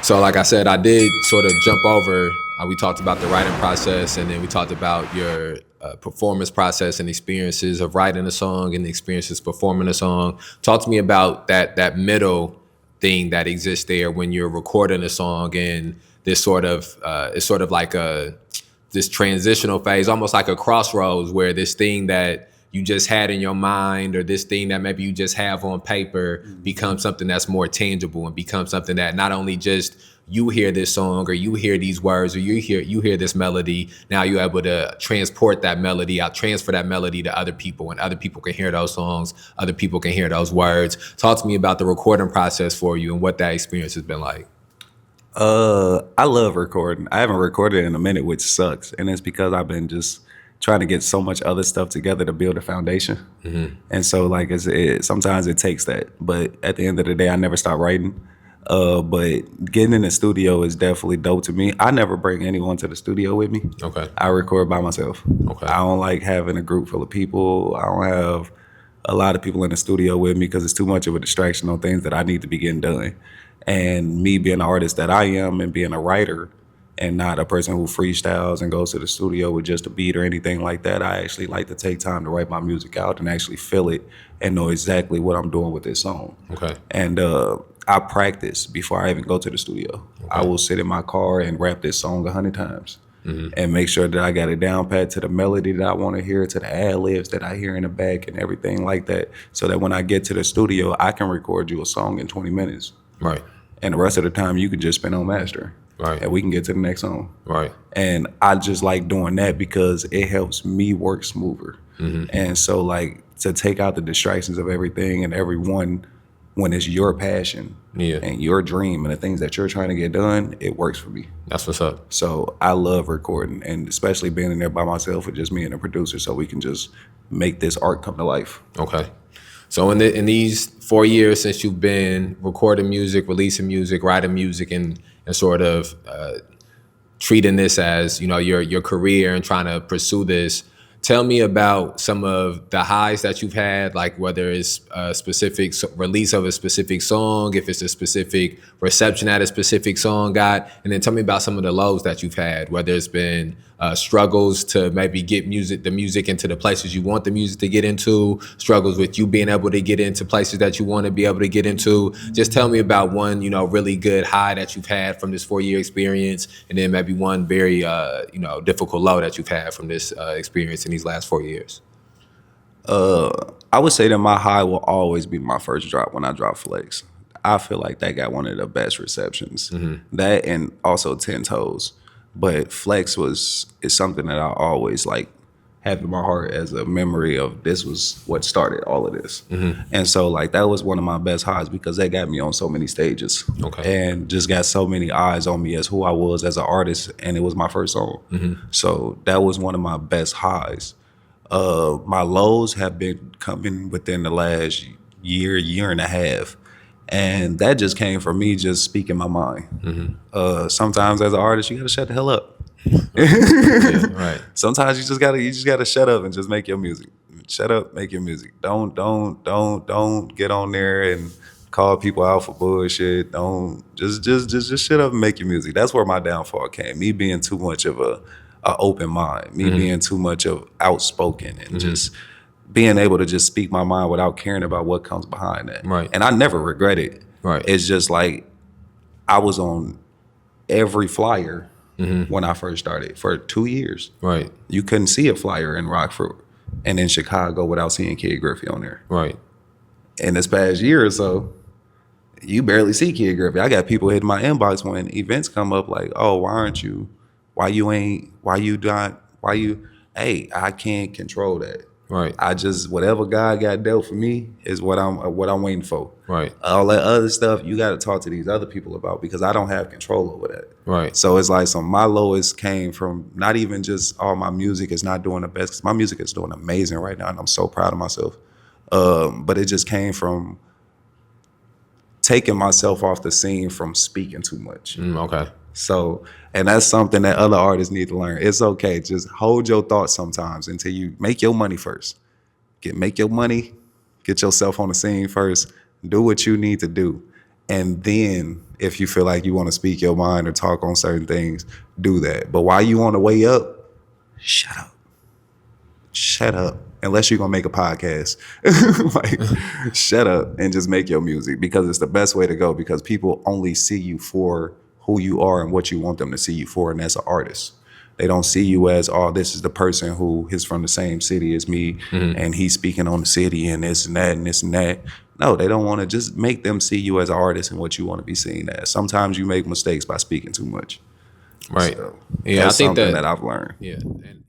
So, like I said, I did sort of jump over. We talked about the writing process, and then we talked about your performance process and experiences of writing a song and the experiences performing a song. Talk to me about that middle thing that exists there when you're recording a song, and this sort of it's sort of like a this transitional phase, almost like a crossroads, where this thing that you just had in your mind or this thing that maybe you just have on paper becomes something that's more tangible and becomes something that not only just you hear this song or you hear these words or you hear this melody. Now you're able to transport that melody out, transfer that melody to other people, and other people can hear those songs, other people can hear those words. Talk to me about the recording process for you and what that experience has been like. I love recording. I haven't recorded in a minute, which sucks, and it's because I've been just trying to get so much other stuff together to build a foundation. And so, like, sometimes it takes that, but at the end of the day, I never stop writing. But getting in the studio is definitely dope to me. I never bring anyone to the studio with me. Okay. I record by myself. Okay. I don't like having a group full of people. I don't have a lot of people in the studio with me because it's too much of a distraction on things that I need to be getting done. And me being the artist that I am and being a writer and not a person who freestyles and goes to the studio with just a beat or anything like that, I actually like to take time to write my music out and actually feel it and know exactly what I'm doing with this song. Okay. And I practice before I even go to the studio. Okay. I will sit in my car and rap this song 100 times and make sure that I got it down pat to the melody that I want to hear, to the ad-libs that I hear in the back and everything like that, so that when I get to the studio, I can record you a song in 20 minutes. Right. And the rest of the time you can just spend on master. Right. And we can get to the next song. Right. And I just like doing that because it helps me work smoother. And so, like, to take out the distractions of everything and everyone, when it's your passion and your dream and the things that you're trying to get done, it works for me. That's what's up. So I love recording, and especially being in there by myself with just me and the producer, so we can just make this art come to life. Okay. So in these 4 years since you've been recording music, releasing music, writing music, and sort of treating this as, you know, your career and trying to pursue this, tell me about some of the highs that you've had, like whether it's a specific release of a specific song, if it's a specific reception that a specific song got, and then tell me about some of the lows that you've had, whether it's been struggles to maybe get the music into the places you want the music to get into, struggles with you being able to get into places that you want to be able to get into. Just tell me about one, you know, really good high that you've had from this 4-year experience, and then maybe one very, difficult low that you've had from this experience in these last 4 years. I would say that my high will always be my first drop when I drop Flex. I feel like that got one of the best receptions. That and also 10 Toes. But Flex is something that I always like have in my heart as a memory of this was what started all of this. And so, like, that was one of my best highs because that got me on so many stages. Okay. And just got so many eyes on me as who I was as an artist, and it was my first song. So that was one of my best highs. My lows have been coming within the last year and a half. And that just came from me just speaking my mind. Sometimes as an artist, you gotta shut the hell up. Right. Sometimes you just gotta shut up and just make your music. Shut up, make your music. Don't get on there and call people out for bullshit. Don't just shut up and make your music. That's where my downfall came. Me being too much of a open mind. Me being too much of outspoken and just being able to just speak my mind without caring about what comes behind that. Right. And I never regret it. Right. It's just like I was on every flyer when I first started for 2 years. Right. You couldn't see a flyer in Rockford and in Chicago without seeing Kid Griffey on there. Right. In this past year or so, you barely see Kid Griffey. I got people hitting my inbox when events come up like, oh, hey, I can't control that. Right. I just, whatever God got dealt for me is what I'm waiting for. Right. All that other stuff you got to talk to these other people about because I don't have control over that. Right. So it's like my lowest came from not even just my music is not doing the best, because my music is doing amazing right now and I'm so proud of myself. But it just came from taking myself off the scene from speaking too much. Okay. So, and that's something that other artists need to learn. It's okay. Just hold your thoughts sometimes until you make your money first. Make your money, get yourself on the scene first, do what you need to do. And then if you feel like you want to speak your mind or talk on certain things, do that. But while you on the way up, shut up. Shut up. Unless you're going to make a podcast. Like, shut up and just make your music, because it's the best way to go, because people only see you for who you are and what you want them to see you for, and that's an artist. They don't see you as, oh, this is the person who is from the same city as me, and he's speaking on the city and this and that and this and that. No, they don't want to. Just make them see you as an artist and what you want to be seen as. Sometimes you make mistakes by speaking too much. Right. So Yeah, I that's think something that I've learned. Yeah, and